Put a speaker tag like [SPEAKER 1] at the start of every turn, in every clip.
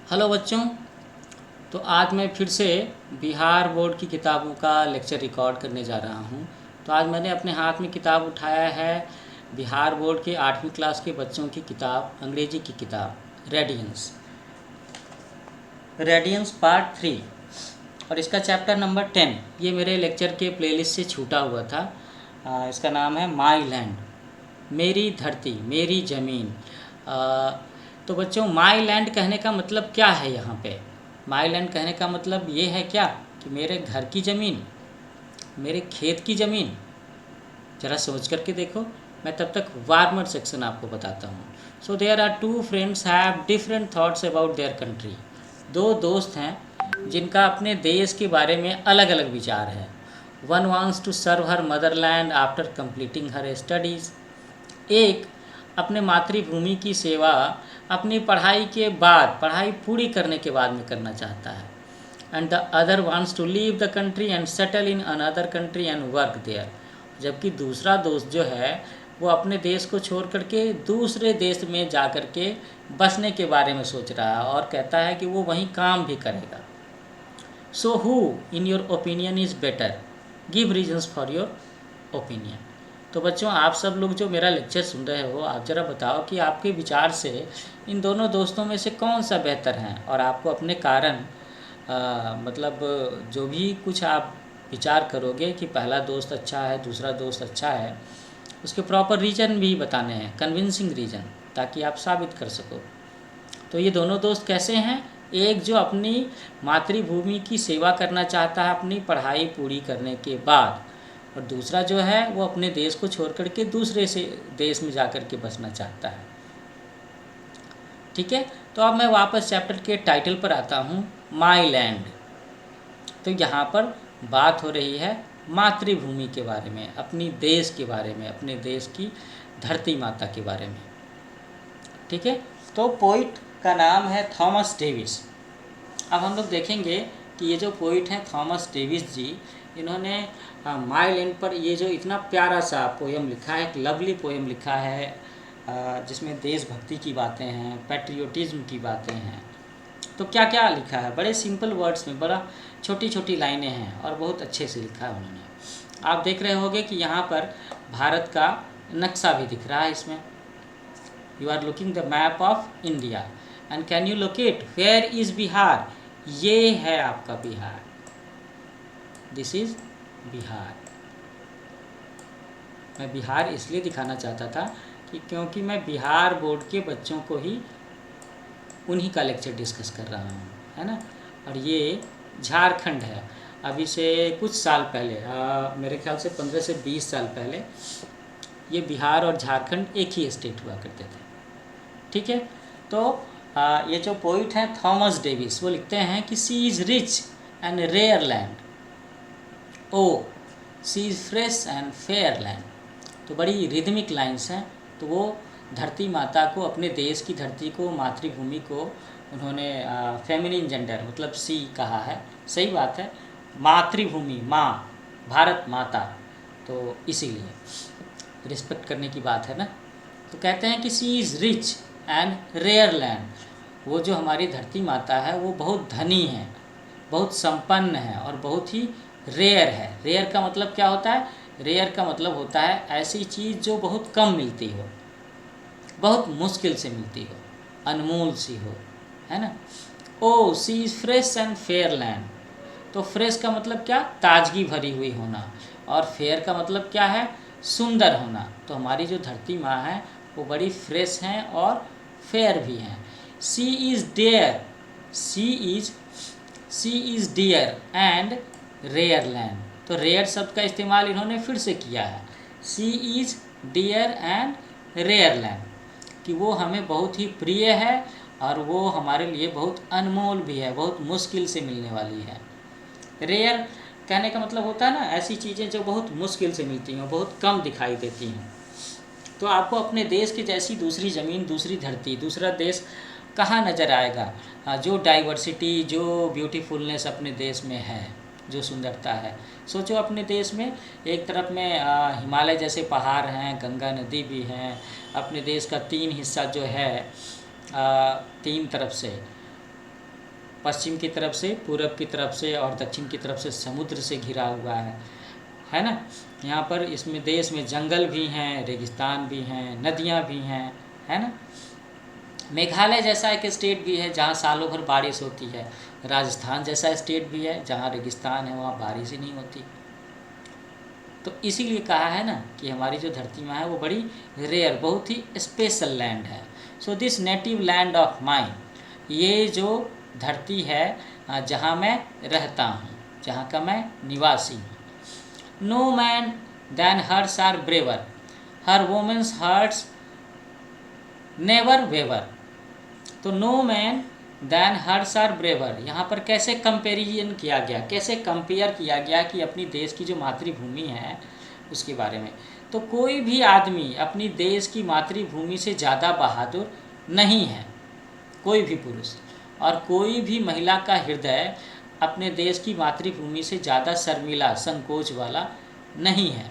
[SPEAKER 1] Hello बच्चों। तो आज मैं फिर से बिहार बोर्ड की किताबों का लेक्चर रिकॉर्ड करने जा रहा हूँ। तो आज मैंने अपने हाथ में किताब उठाया है बिहार बोर्ड के 8वीं क्लास के बच्चों की किताब, अंग्रेजी की किताब रेडियंस पार्ट 3 और इसका चैप्टर नंबर 10। ये मेरे लेक्चर के प्लेलिस्ट से छूटा हुआ था। इसका नाम है माई लैंड, मेरी धरती, मेरी ज़मीन। तो बच्चों, माई लैंड कहने का मतलब क्या है? यहाँ पे माई लैंड कहने का मतलब ये है क्या कि मेरे घर की ज़मीन, मेरे खेत की ज़मीन। ज़रा सोच करके देखो। मैं तब तक वार्मर सेक्शन आपको बताता हूँ। So there are two friends have different thoughts about their country. दो दोस्त हैं जिनका अपने देश के बारे में अलग अलग विचार है। One wants to serve her motherland after completing her studies. एक अपने मातृभूमि की सेवा अपनी पढ़ाई के बाद, पढ़ाई पूरी करने के बाद में करना चाहता है। And the other wants to leave the country and settle in another country and work there. जबकि दूसरा दोस्त जो है वो अपने देश को छोड़ करके दूसरे देश में जा कर के बसने के बारे में सोच रहा है और कहता है कि वो वहीं काम भी करेगा। So who in your opinion is better? Give reasons for your opinion. तो बच्चों, आप सब लोग जो मेरा लेक्चर सुन रहे हो, आप ज़रा बताओ कि आपके विचार से इन दोनों दोस्तों में से कौन सा बेहतर है। और आपको अपने कारण मतलब जो भी कुछ आप विचार करोगे कि पहला दोस्त अच्छा है, दूसरा दोस्त अच्छा है, उसके प्रॉपर रीज़न भी बताने हैं, कन्विंसिंग रीज़न, ताकि आप साबित कर सको। तो ये दोनों दोस्त कैसे हैं? एक जो अपनी मातृभूमि की सेवा करना चाहता है अपनी पढ़ाई पूरी करने के बाद, और दूसरा जो है वो अपने देश को छोड़ करके दूसरे से देश में जा कर के बसना चाहता है। ठीक है, तो अब मैं वापस चैप्टर के टाइटल पर आता हूँ, माई लैंड। तो यहाँ पर बात हो रही है मातृभूमि के बारे में, अपनी देश के बारे में, अपने देश की धरती माता के बारे में। ठीक है, तो पोइट का नाम है थॉमस डेविस। अब हम लोग देखेंगे कि ये जो पोइट हैं थॉमस डेविस जी, इन्होंने माई लैंड पर ये जो इतना प्यारा सा पोएम लिखा है, एक लवली पोएम लिखा है, जिसमें देशभक्ति की बातें हैं, पैट्रियोटिज्म की बातें हैं। तो क्या क्या लिखा है, बड़े सिंपल वर्ड्स में, बड़ा छोटी छोटी लाइनें हैं और बहुत अच्छे से लिखा है उन्होंने। आप देख रहे होंगे कि यहाँ पर भारत का नक्शा भी दिख रहा है इसमें। You are looking the map of India and can you locate where is Bihar? ये है आपका बिहार, दिस इज़ बिहार। मैं बिहार इसलिए दिखाना चाहता था कि क्योंकि मैं बिहार बोर्ड के बच्चों को ही उन्हीं का लेक्चर डिस्कस कर रहा हूँ, है ना। और ये झारखंड है। अभी से कुछ साल पहले, मेरे ख्याल से 15 से 20 साल पहले, ये बिहार और झारखंड एक ही स्टेट हुआ करते थे। ठीक है, तो ये जो पोइट हैं थॉमस डेविस, वो लिखते हैं कि she is rich and rare land, O she is fresh and fair land. तो बड़ी रिदमिक लाइन्स हैं। तो वो धरती माता को, अपने देश की धरती को, मातृभूमि को उन्होंने फेमिनिन जेंडर मतलब सी कहा है। सही बात है, मातृभूमि, माँ, भारत माता, तो इसीलिए रिस्पेक्ट करने की बात है ना। तो कहते हैं कि she is rich and rare land. वो जो हमारी धरती माता है वो बहुत धनी है, बहुत संपन्न है और बहुत ही रेयर है। रेयर का मतलब क्या होता है? रेयर का मतलब होता है ऐसी चीज़ जो बहुत कम मिलती हो, बहुत मुश्किल से मिलती हो, अनमोल सी हो, है ना। O she is fresh and fair land. तो फ्रेश का मतलब क्या? ताजगी भरी हुई होना। और फेयर का मतलब क्या है? सुंदर होना। तो हमारी जो धरती माँ है वो बड़ी फ्रेश हैं और फेयर भी हैं। She is dare, she is she is dear and rare land. तो रेयर शब्द का इस्तेमाल इन्होंने फिर से किया है, she is dear and rare land, कि वो हमें बहुत ही प्रिय है और वो हमारे लिए बहुत अनमोल भी है, बहुत मुश्किल से मिलने वाली है। रेयर कहने का मतलब होता है ना, ऐसी चीज़ें जो बहुत मुश्किल से मिलती हैं, बहुत कम दिखाई देती हैं। तो आपको अपने देश की जैसी दूसरी ज़मीन, दूसरी धरती, दूसरा देश कहाँ नज़र आएगा? जो डाइवर्सिटी, जो ब्यूटीफुलनेस अपने देश में है, जो सुंदरता है। सोचो अपने देश में एक तरफ में हिमालय जैसे पहाड़ हैं, गंगा नदी भी हैं। अपने देश का 3 हिस्सा जो है, 3 तरफ से पश्चिम की तरफ से, पूरब की तरफ से और दक्षिण की तरफ से समुद्र से घिरा हुआ है ना। यहाँ पर इसमें देश में जंगल भी हैं, रेगिस्तान भी हैं, नदियाँ भी हैं, है ना। मेघालय जैसा एक स्टेट भी है जहाँ सालों भर बारिश होती है। राजस्थान जैसा स्टेट भी है जहाँ रेगिस्तान है, वहाँ बारिश ही नहीं होती। तो इसीलिए कहा है ना कि हमारी जो धरती माँ है वो बड़ी रेयर, बहुत ही स्पेशल लैंड है। So this native land of mine, ये जो धरती है जहाँ मैं रहता हूँ, जहाँ का मैं निवासी हूँ। No man than hearts are braver, her women's hearts never waver. तो no man than hearts are braver, यहाँ पर कैसे कंपेरिजन किया गया, कैसे कंपेयर किया गया कि अपनी देश की जो मातृभूमि है उसके बारे में। तो कोई भी आदमी अपनी देश की मातृभूमि से ज़्यादा बहादुर नहीं है, कोई भी पुरुष, और कोई भी महिला का हृदय अपने देश की मातृभूमि से ज़्यादा शर्मिला, संकोच वाला नहीं है।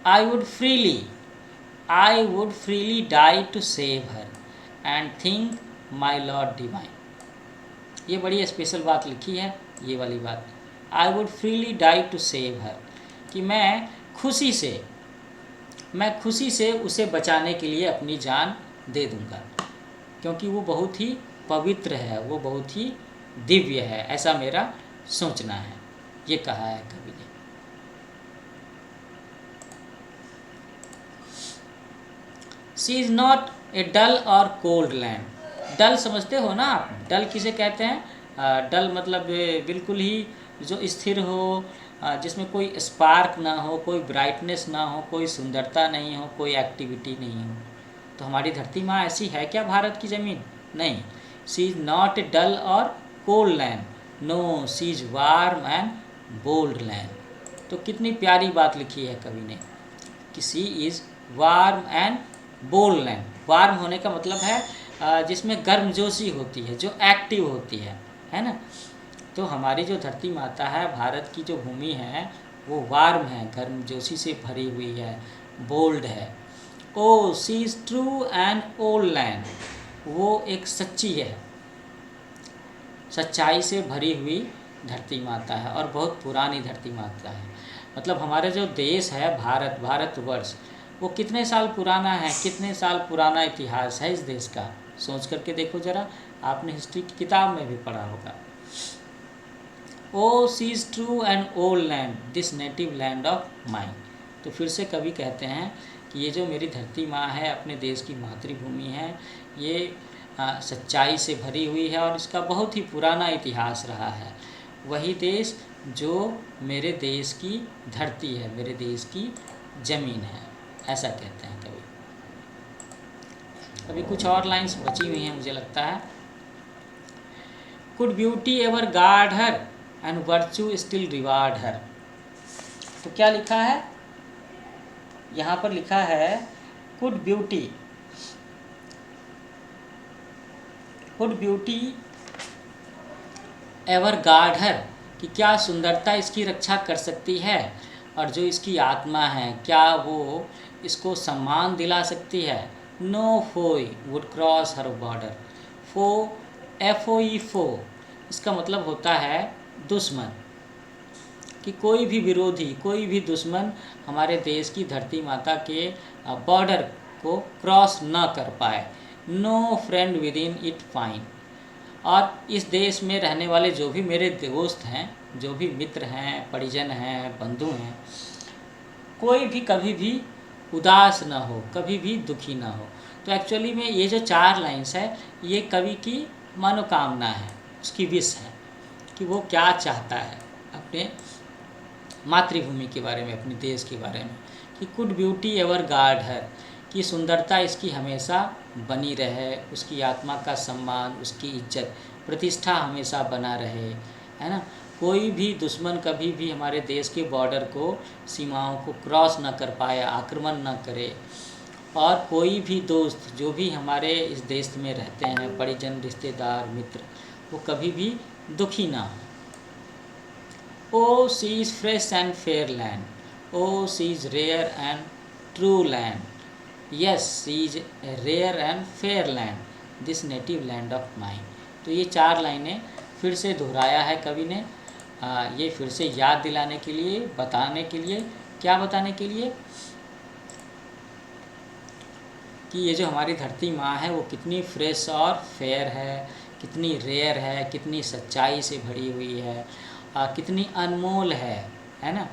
[SPEAKER 1] I would freely die to save her and think my lord divine. ये बड़ी स्पेशल बात लिखी है, ये वाली बात। I would freely die to save her, कि मैं खुशी से उसे बचाने के लिए अपनी जान दे दूंगा, क्योंकि वो बहुत ही पवित्र है, वो बहुत ही दिव्य है, ऐसा मेरा सोचना है। ये कहा है कवि ने। सी इज़ नॉट ए डल और कोल्ड लैंड। डल समझते हो ना आप, डल किसे कहते हैं? डल मतलब बिल्कुल ही जो स्थिर हो, जिसमें कोई स्पार्क ना हो, कोई ब्राइटनेस ना हो, कोई सुंदरता नहीं हो, कोई एक्टिविटी नहीं हो। तो हमारी धरती माँ ऐसी है क्या भारत की ज़मीन? नहीं। सी इज़ नॉट ए डल और cold land, no she is warm and bold land. तो कितनी प्यारी बात लिखी है कवि ने कि she is warm and bold land. Warm होने का मतलब है जिसमें गर्मजोशी होती है, जो एक्टिव होती है ना। तो हमारी जो धरती माता है, भारत की जो भूमि है, वो वार्म है, गर्मजोशी से भरी हुई है, बोल्ड है। O she is true and old land, वो एक सच्ची है, सच्चाई से भरी हुई धरती माता है और बहुत पुरानी धरती माता है। मतलब हमारा जो देश है भारतवर्ष, वो कितने साल पुराना है, कितने साल पुराना इतिहास है इस देश का, सोच करके देखो ज़रा। आपने हिस्ट्री की किताब में भी पढ़ा होगा। O she is true and old land, this native land of mine. तो फिर से कवि कहते हैं कि ये जो मेरी धरती माँ है, अपने देश की मातृभूमि है, ये सच्चाई से भरी हुई है और इसका बहुत ही पुराना इतिहास रहा है। वही देश जो मेरे देश की धरती है, मेरे देश की ज़मीन है, ऐसा कहते हैं कवि। अभी कुछ और लाइंस बची हुई हैं मुझे लगता है। Could beauty ever guard her and virtue still reward her. तो क्या लिखा है यहाँ पर? लिखा है could beauty ever guard her, कि क्या सुंदरता इसकी रक्षा कर सकती है, और जो इसकी आत्मा है क्या वो इसको सम्मान दिला सकती है। No foe would cross her border. Foe इसका मतलब होता है दुश्मन, कि कोई भी विरोधी, कोई भी दुश्मन हमारे देश की धरती माता के बॉर्डर को क्रॉस न कर पाए। No friend with in it fine. और इस देश में रहने वाले जो भी मेरे दोस्त हैं, जो भी मित्र हैं, परिजन हैं, बंधु हैं, कोई भी कभी भी उदास ना हो, कभी भी दुखी ना हो। तो एक्चुअली में ये जो 4 लाइन्स है, ये कवि की मनोकामना है, उसकी विश है कि वो क्या चाहता है अपने मातृभूमि के बारे में, अपने देश के बारे में, कि could beauty ever guard her, कि सुंदरता इसकी हमेशा बनी रहे, उसकी आत्मा का सम्मान, उसकी इज्जत प्रतिष्ठा हमेशा बना रहे, है ना। कोई भी दुश्मन कभी भी हमारे देश के बॉर्डर को, सीमाओं को क्रॉस न कर पाए, आक्रमण न करे, और कोई भी दोस्त जो भी हमारे इस देश में रहते हैं, परिजन, रिश्तेदार, मित्र, वो कभी भी दुखी ना हो। O she is fresh and fair land, O she is rare and true land, yes she is a rare and fair land, this native land of mine। तो ये 4 लाइनें फिर से दोहराया है कवि ने, ये फिर से याद दिलाने के लिए, बताने के लिए, क्या बताने के लिए कि ये जो हमारी धरती माँ है वो कितनी फ्रेश और फेयर है, कितनी रेयर है, कितनी सच्चाई से भरी हुई है, कितनी अनमोल है ना,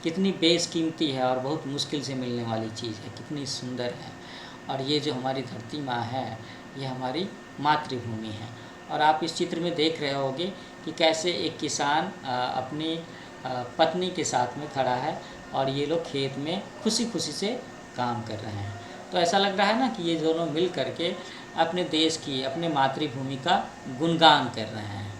[SPEAKER 1] कितनी बेशकीमती है और बहुत मुश्किल से मिलने वाली चीज़ है, कितनी सुंदर है। और ये जो हमारी धरती माँ है ये हमारी मातृभूमि है। और आप इस चित्र में देख रहे होंगे कि कैसे एक किसान अपनी पत्नी के साथ में खड़ा है और ये लोग खेत में खुशी खुशी से काम कर रहे हैं। तो ऐसा लग रहा है ना कि ये दोनों मिल करके अपने देश की, अपने मातृभूमि का गुणगान कर रहे हैं।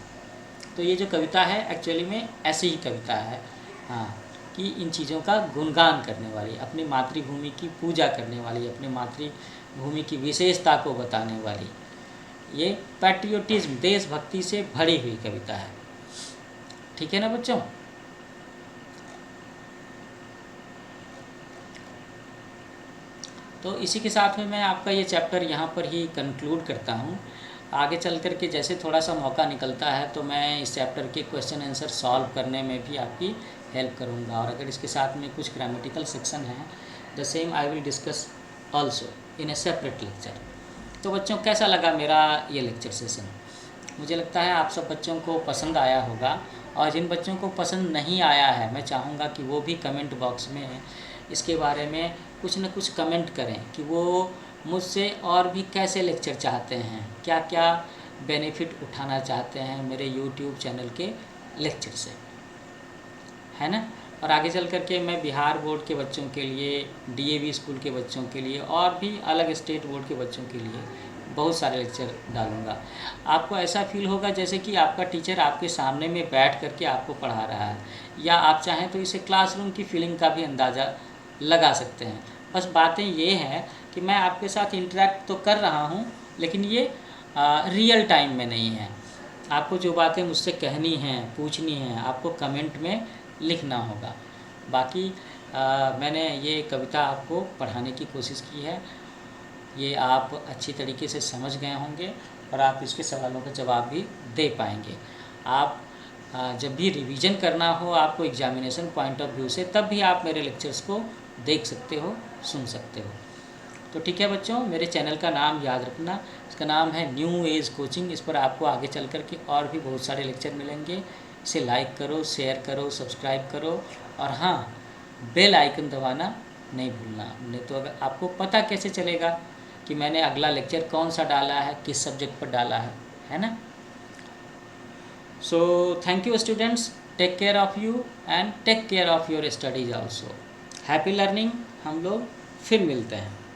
[SPEAKER 1] तो ये जो कविता है एक्चुअली में ऐसी ही कविता है, हाँ, कि इन चीज़ों का गुणगान करने वाली, अपनी मातृभूमि की पूजा करने वाली, अपनी मातृभूमि की विशेषता को बताने वाली, ये पैट्रियोटिज्म, देशभक्ति से भरी हुई कविता है। ठीक है ना बच्चों? तो इसी के साथ में मैं आपका ये चैप्टर यहाँ पर ही कंक्लूड करता हूँ। आगे चल कर के जैसे थोड़ा सा मौका निकलता है तो मैं इस चैप्टर के क्वेश्चन आंसर सॉल्व करने में भी आपकी हेल्प करूँगा। और अगर इसके साथ में कुछ ग्रामेटिकल सेक्शन है, the same I will discuss also in A separate lecture. तो बच्चों कैसा लगा मेरा ये लेक्चर सेशन? मुझे लगता है आप सब बच्चों को पसंद आया होगा। और जिन बच्चों को पसंद नहीं आया है मैं चाहूँगा कि वो भी कमेंट बॉक्स में इसके बारे में कुछ न कुछ कमेंट करें कि वो मुझसे और भी कैसे लेक्चर चाहते हैं, क्या क्या बेनिफिट उठाना चाहते हैं मेरे यूट्यूब चैनल के लेक्चर से, है ना। और आगे चल कर के मैं बिहार बोर्ड के बच्चों के लिए, डीएवी स्कूल के बच्चों के लिए और भी अलग स्टेट बोर्ड के बच्चों के लिए बहुत सारे लेक्चर डालूँगा। आपको ऐसा फील होगा जैसे कि आपका टीचर आपके सामने में बैठ करके आपको पढ़ा रहा है, या आप चाहें तो इसे क्लासरूम की फीलिंग का भी अंदाज़ा लगा सकते हैं। बस बातें ये हैं कि मैं आपके साथ इंटरेक्ट तो कर रहा हूँ लेकिन ये रियल टाइम में नहीं है। आपको जो बातें मुझसे कहनी हैं, पूछनी हैं, आपको कमेंट में लिखना होगा। बाकी मैंने ये कविता आपको पढ़ाने की कोशिश की है, ये आप अच्छी तरीके से समझ गए होंगे और आप इसके सवालों का जवाब भी दे पाएंगे। आप जब भी रिवीजन करना हो आपको एग्जामिनेशन पॉइंट ऑफ व्यू से, तब भी आप मेरे लेक्चर्स को देख सकते हो, सुन सकते हो। तो ठीक है बच्चों, मेरे चैनल का नाम याद रखना, इसका नाम है न्यू एज कोचिंग। इस पर आपको आगे चल कर के और भी बहुत सारे लेक्चर मिलेंगे। इसे लाइक करो, शेयर करो, सब्सक्राइब करो और हाँ, बेल आइकन दबाना नहीं भूलना। नहीं तो अगर आपको पता कैसे चलेगा कि मैंने अगला लेक्चर कौन सा डाला है, किस सब्जेक्ट पर डाला है ना। So thank you students, take care of you and take care of your studies also. Happy learning. हम लोग फिर मिलते हैं।